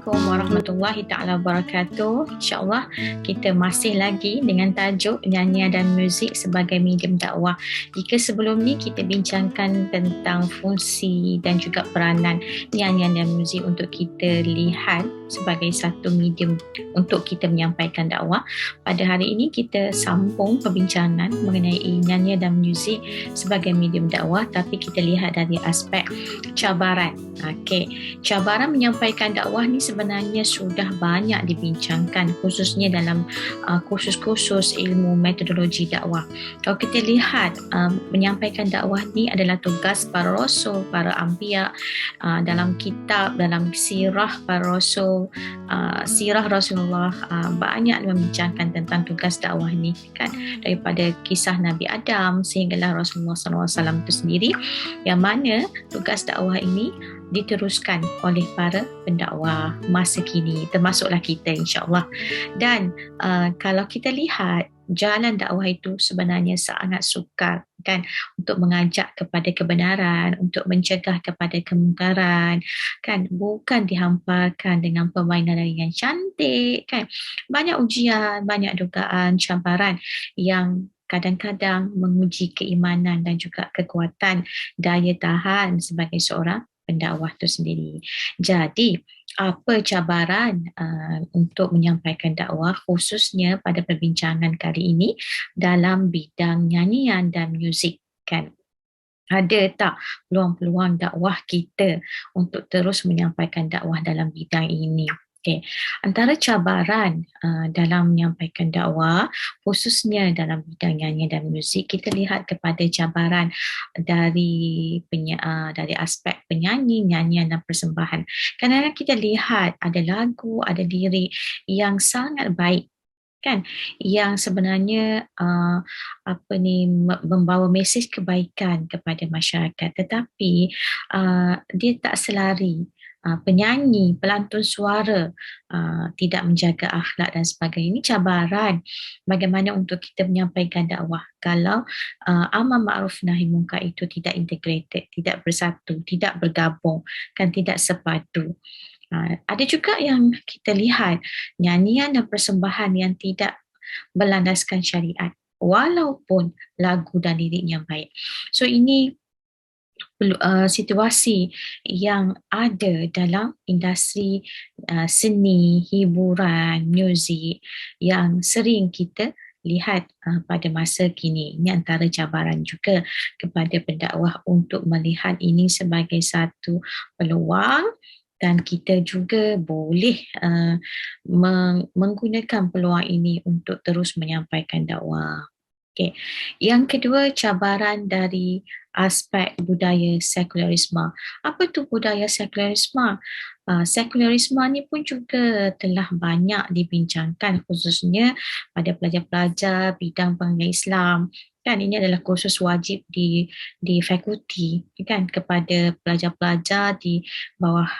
Assalamualaikum warahmatullahi taala wabarakatuh. InsyaAllah kita masih lagi dengan tajuk nyanyian dan muzik sebagai medium dakwah. Jika sebelum ni kita bincangkan tentang fungsi dan juga peranan nyanyian dan muzik untuk kita lihat sebagai satu medium untuk kita menyampaikan dakwah, pada hari ini kita sambung perbincangan mengenai nyanyian dan muzik sebagai medium dakwah, tapi kita lihat dari aspek cabaran. Okey, cabaran menyampaikan dakwah ni sebenarnya sudah banyak dibincangkan, khususnya dalam kursus-kursus ilmu metodologi dakwah. Kalau kita lihat, menyampaikan dakwah ni adalah tugas para rasul, para anbiya. Dalam kitab, dalam sirah para rasul, sirah Rasulullah, banyak membincangkan tentang tugas dakwah ni kan, daripada kisah Nabi Adam sehinggalah Rasulullah SAW itu sendiri, yang mana tugas dakwah ini diteruskan oleh para pendakwah masa kini, termasuklah kita insya-Allah. Dan kalau kita lihat jalan dakwah itu sebenarnya sangat sukar kan, untuk mengajak kepada kebenaran, untuk mencegah kepada kemungkaran kan, bukan dihamparkan dengan permainan yang cantik kan. Banyak ujian, banyak dugaan, cabaran yang kadang-kadang menguji keimanan dan juga kekuatan daya tahan sebagai seorang pendakwah itu sendiri. Jadi, apa cabaran untuk menyampaikan dakwah khususnya pada perbincangan kali ini dalam bidang nyanyian dan muzik kan? Ada tak peluang-peluang dakwah kita untuk terus menyampaikan dakwah dalam bidang ini? Okay. Antara cabaran dalam menyampaikan dakwah, khususnya dalam bidang nyanyian dan muzik, kita lihat kepada cabaran dari aspek penyanyi, nyanyian dan persembahan. Kadang-kadang kita lihat ada lagu, ada lirik yang sangat baik kan, yang sebenarnya membawa mesej kebaikan kepada masyarakat, tetapi dia tak selari. Penyanyi, pelantun suara tidak menjaga akhlak dan sebagainya. Ini cabaran bagaimana untuk kita menyampaikan dakwah kalau amar ma'ruf nahi munkar itu tidak integrated, tidak bersatu, tidak bergabung, kan, tidak sepadu. Ada juga yang kita lihat nyanyian dan persembahan yang tidak berlandaskan syariat, walaupun lagu dan liriknya baik. So ini situasi yang ada dalam industri seni, hiburan, muzik yang sering kita lihat pada masa kini. Ini antara cabaran juga kepada pendakwah untuk melihat ini sebagai satu peluang, dan kita juga boleh menggunakan peluang ini untuk terus menyampaikan dakwah. Okay. Yang kedua, cabaran dari aspek budaya sekularisme. Apa tu budaya sekularisme? Sekularisme ni pun juga telah banyak dibincangkan, khususnya pada pelajar-pelajar bidang pengajian Islam. Kan, ini adalah kursus wajib di fakulti kan, kepada pelajar-pelajar di bawah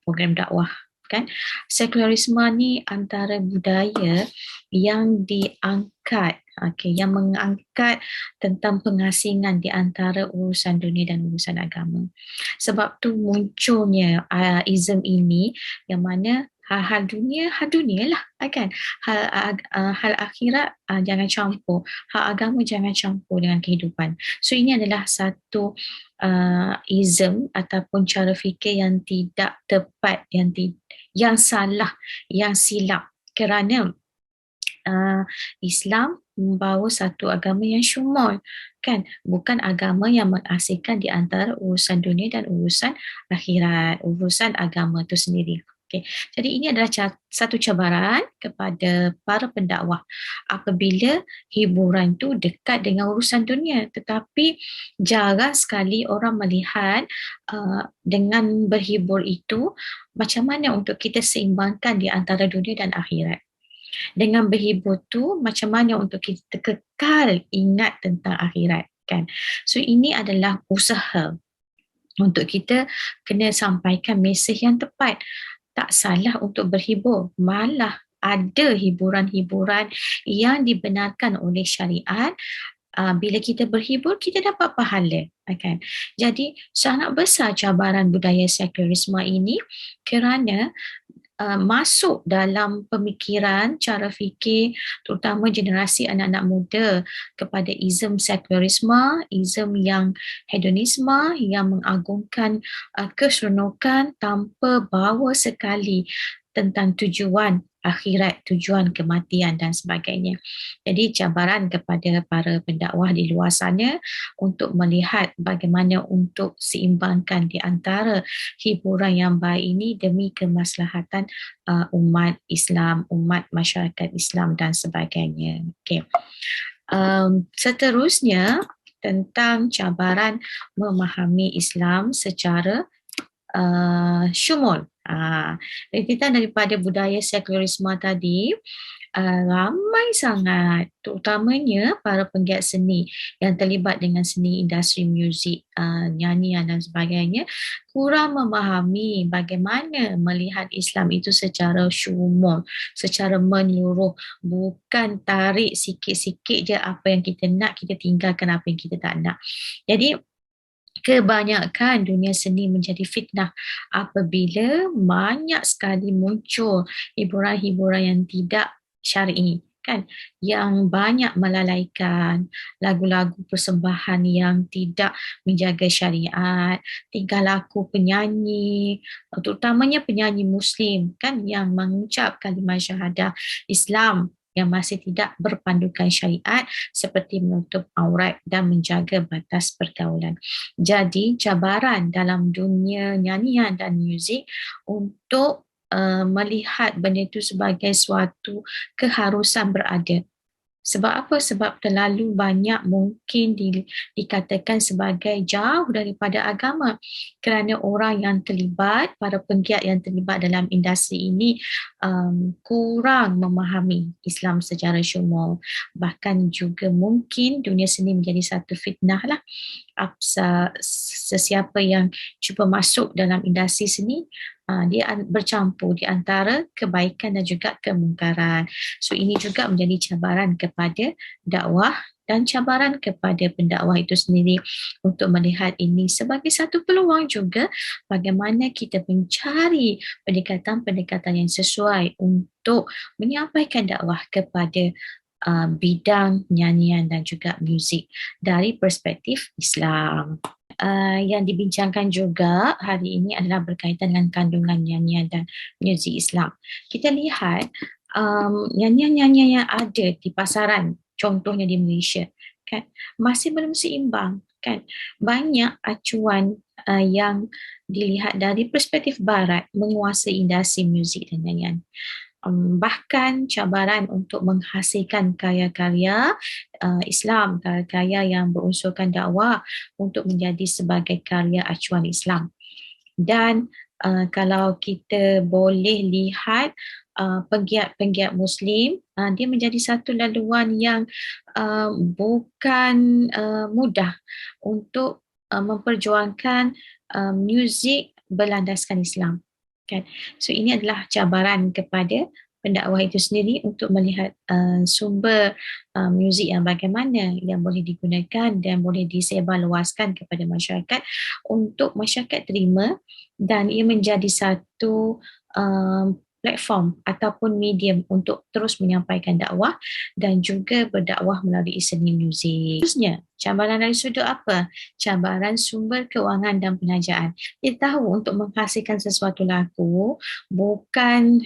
program dakwah kan. Sekularisme ni antara budaya yang diangkat, yang mengangkat tentang pengasingan di antara urusan dunia dan urusan agama. Sebab tu munculnya ism ini, yang mana hal-hal dunia lah kan, hal akhirat jangan campur, hal agama jangan campur dengan kehidupan. So ini adalah satu ism ataupun cara fikir yang tidak tepat, yang salah, yang silap, kerana Islam membawa satu agama yang syumul kan, bukan agama yang mengasihkan di antara urusan dunia dan urusan akhirat, urusan agama itu sendiri. Okay. Jadi ini adalah satu cabaran kepada para pendakwah apabila hiburan itu dekat dengan urusan dunia, tetapi jarang sekali orang melihat dengan berhibur itu macam mana untuk kita seimbangkan di antara dunia dan akhirat. Dengan berhibur tu macam mana untuk kita kekal ingat tentang akhirat kan. So ini adalah usaha untuk kita kena sampaikan mesej yang tepat. Tak salah untuk berhibur, malah ada hiburan-hiburan yang dibenarkan oleh syariat. Bila kita berhibur, kita dapat pahala kan. Jadi sangat besar cabaran budaya sekularisme ini, kerana masuk dalam pemikiran, cara fikir terutama generasi anak-anak muda kepada ism sekularisme, ism yang hedonisme, yang mengagungkan keseronokan tanpa bawa sekali tentang tujuan akhirat, tujuan kematian dan sebagainya. Jadi cabaran kepada para pendakwah di luar sana untuk melihat bagaimana untuk seimbangkan di antara hiburan yang baik ini demi kemaslahatan umat Islam, umat masyarakat Islam dan sebagainya. Okay. Seterusnya tentang cabaran memahami Islam secara syumul. Kita daripada budaya sekularisme tadi, ramai sangat terutamanya para penggiat seni yang terlibat dengan seni industri muzik, nyanyian dan sebagainya kurang memahami bagaimana melihat Islam itu secara syumul, secara menyeluruh, bukan tarik sikit-sikit je apa yang kita nak, kita tinggalkan apa yang kita tak nak. Jadi kebanyakan dunia seni menjadi fitnah apabila banyak sekali muncul hiburan-hiburan yang tidak syar'i, kan, yang banyak melalaikan lagu-lagu persembahan yang tidak menjaga syariat, tingkah laku penyanyi, terutamanya penyanyi Muslim, kan, yang mengucap kalimah syahadah Islam yang masih tidak berpandukan syariat seperti menutup aurat dan menjaga batas pergaulan. Jadi cabaran dalam dunia nyanyian dan muzik untuk melihat benda itu sebagai suatu keharusan berada. Sebab apa? Sebab terlalu banyak mungkin dikatakan sebagai jauh daripada agama kerana orang yang terlibat, para penggiat yang terlibat dalam industri ini kurang memahami Islam secara syumul. Bahkan juga mungkin dunia seni menjadi satu fitnah lah. Sesiapa yang cuba masuk dalam industri seni, dia bercampur di antara kebaikan dan juga kemungkaran. So ini juga menjadi cabaran kepada dakwah dan cabaran kepada pendakwah itu sendiri untuk melihat ini sebagai satu peluang juga bagaimana kita mencari pendekatan-pendekatan yang sesuai untuk menyampaikan dakwah kepada bidang nyanyian dan juga muzik dari perspektif Islam. Yang dibincangkan juga hari ini adalah berkaitan dengan kandungan nyanyian dan muzik Islam. Kita lihat nyanyian-nyanyian yang ada di pasaran, contohnya di Malaysia, kan, masih belum seimbang, kan. Banyak acuan yang dilihat dari perspektif Barat menguasai industri muzik dan nyanyian. Bahkan cabaran untuk menghasilkan karya-karya Islam, karya-karya yang berunsurkan dakwah untuk menjadi sebagai karya acuan Islam. Dan kalau kita boleh lihat penggiat-penggiat Muslim, dia menjadi satu laluan yang bukan mudah untuk memperjuangkan muzik berlandaskan Islam, kan. So ini adalah cabaran kepada pendakwah itu sendiri untuk melihat sumber muzik yang bagaimana yang boleh digunakan dan boleh disebarluaskan kepada masyarakat untuk masyarakat terima dan ia menjadi satu platform ataupun medium untuk terus menyampaikan dakwah dan juga berdakwah melalui seni muzik. Terusnya, cabaran dari sudut apa? Cabaran sumber kewangan dan penajaan. Kita tahu untuk menghasilkan sesuatu lagu bukan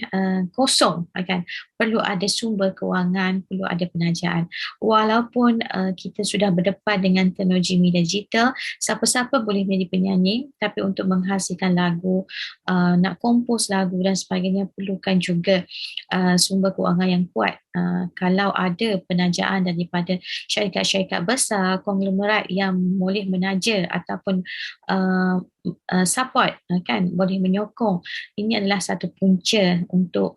kosong, kan? Perlu ada sumber kewangan, perlu ada penajaan. Walaupun kita sudah berdepan dengan teknologi media digital, siapa-siapa boleh menjadi penyanyi, tapi untuk menghasilkan lagu, nak kompos lagu dan sebagainya perlukan juga sumber kewangan yang kuat. Kalau ada penajaan daripada syarikat-syarikat besar, konglomerat yang boleh menaja ataupun support, kan, boleh menyokong, ini adalah satu punca untuk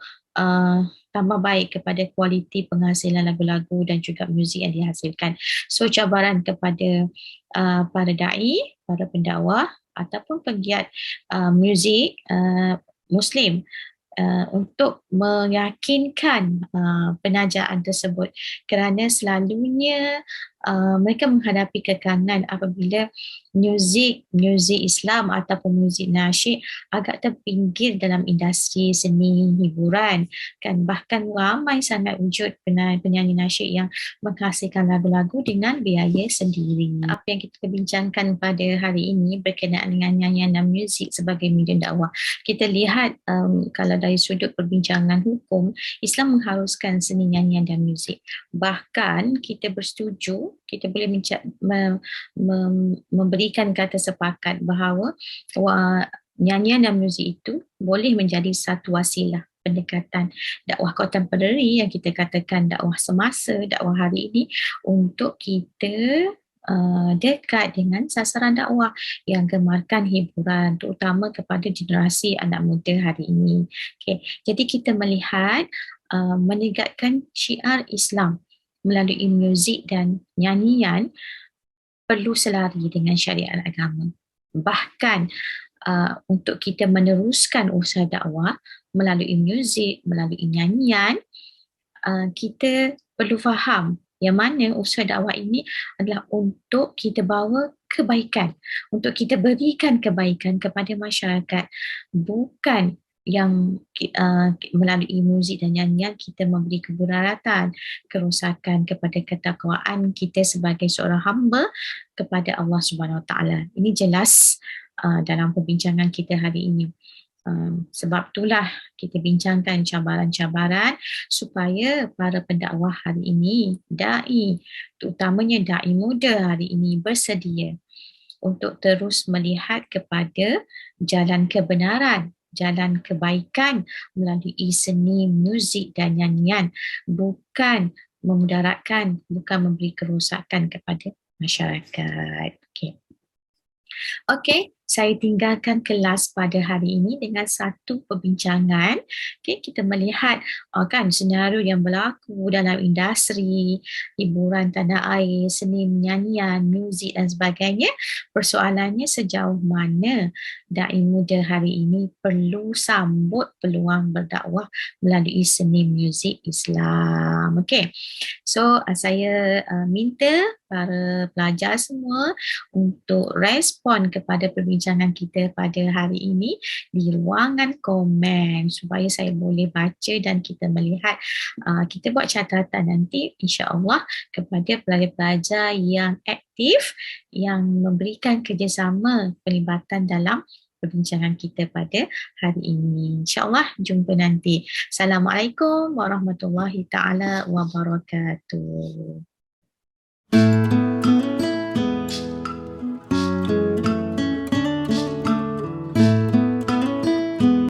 tambah baik kepada kualiti penghasilan lagu-lagu dan juga muzik yang dihasilkan. So cabaran kepada para da'i, para pendakwah ataupun penggiat muzik Muslim untuk meyakinkan penajaan tersebut kerana selalunya mereka menghadapi kekangan apabila muzik Islam ataupun muzik nasyid agak terpinggir dalam industri seni hiburan kan. Bahkan ramai sangat wujud penyanyi nasyid yang menghasilkan lagu-lagu dengan biaya sendiri. Apa yang kita bincangkan pada hari ini berkenaan dengan nyanyian dan muzik sebagai medium dakwah, kita lihat kalau dari sudut perbincangan hukum, Islam mengharuskan seni nyanyian dan muzik. Bahkan kita bersetuju, kita boleh memberikan kata sepakat bahawa nyanyian dan muzik itu boleh menjadi satu wasilah pendekatan dakwah contemporary yang kita katakan dakwah semasa, dakwah hari ini untuk kita dekat dengan sasaran dakwah yang gemarkan hiburan terutama kepada generasi anak muda hari ini. Okay. Jadi kita melihat menegakkan syiar Islam melalui muzik dan nyanyian perlu selari dengan syariat agama. Bahkan untuk kita meneruskan usaha dakwah melalui muzik, melalui nyanyian, kita perlu faham yang mana usaha dakwah ini adalah untuk kita bawa kebaikan, untuk kita berikan kebaikan kepada masyarakat, bukan yang melalui muzik dan nyanyian kita memberi kemudaratan, kerosakan kepada ketakwaan kita sebagai seorang hamba kepada Allah Subhanahu Wa Taala. Ini jelas dalam perbincangan kita hari ini. Sebab itulah kita bincangkan cabaran-cabaran supaya para pendakwah hari ini, da'i, terutamanya da'i muda hari ini bersedia untuk terus melihat kepada jalan kebenaran, jalan kebaikan melalui seni, muzik dan nyanyian, bukan memudaratkan, bukan memberi kerosakan kepada masyarakat. Okey, saya tinggalkan kelas pada hari ini dengan satu perbincangan. Okey, kita melihat kan senario yang berlaku dalam industri hiburan tanah air, seni nyanyian, muzik dan sebagainya. Persoalannya sejauh mana dai muda hari ini perlu sambut peluang berdakwah melalui seni muzik Islam. Okey. So saya minta para pelajar semua untuk respon kepada perbincangan kita pada hari ini di ruangan komen supaya saya boleh baca dan kita melihat, kita buat catatan nanti insya-Allah kepada pelajar-pelajar yang aktif yang memberikan kerjasama pelibatan dalam perbincangan kita pada hari ini. InsyaAllah jumpa nanti. Assalamualaikum warahmatullahi taala wabarakatuh.